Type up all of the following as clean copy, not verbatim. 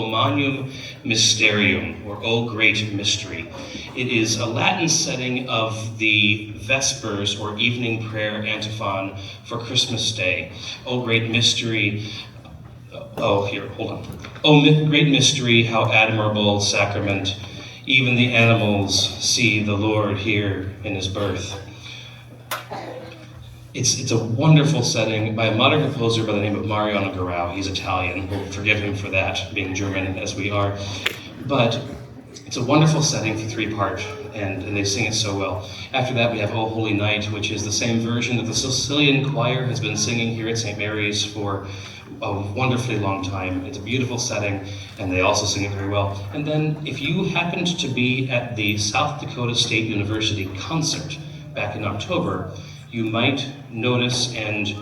O Magnum Mysterium, or O Great Mystery. It is a Latin setting of the Vespers, or evening prayer antiphon for Christmas Day. O Great Mystery, great mystery, how admirable sacrament. Even the animals see the Lord here in his birth. It's a wonderful setting by a modern composer by the name of Mariano Guerrao. He's Italian. We'll forgive him for that, being German as we are. But it's a wonderful setting for three-part, and they sing it so well. After that, we have O Holy Night, which is the same version that the Sicilian Choir has been singing here at St. Mary's for a wonderfully long time. It's a beautiful setting, and they also sing it very well. And then, if you happened to be at the South Dakota State University concert back in October, you might notice and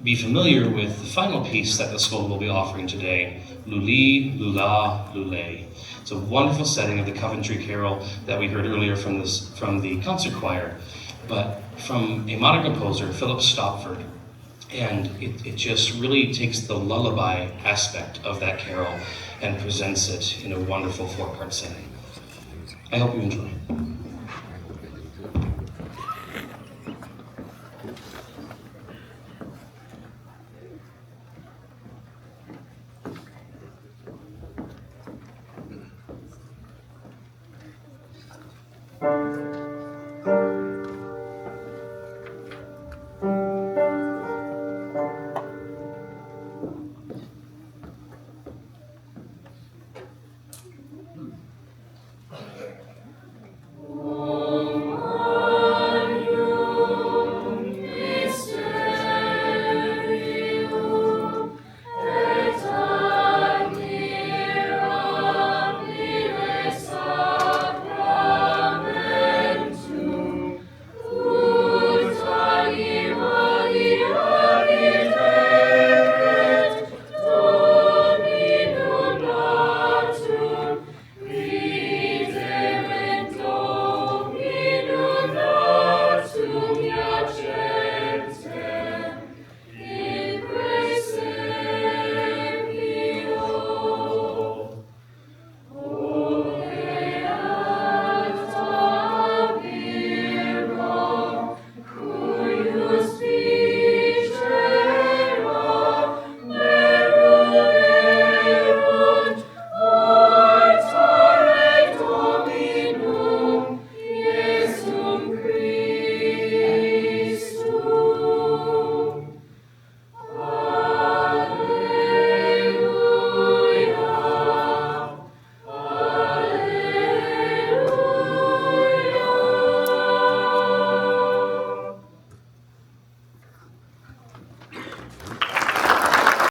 be familiar with the final piece that the school will be offering today, Luli, Lula, Lule. It's a wonderful setting of the Coventry Carol that we heard earlier from the concert choir, but from a modern composer, Philip Stopford. And it just really takes the lullaby aspect of that carol and presents it in a wonderful four-part setting. I hope you enjoy.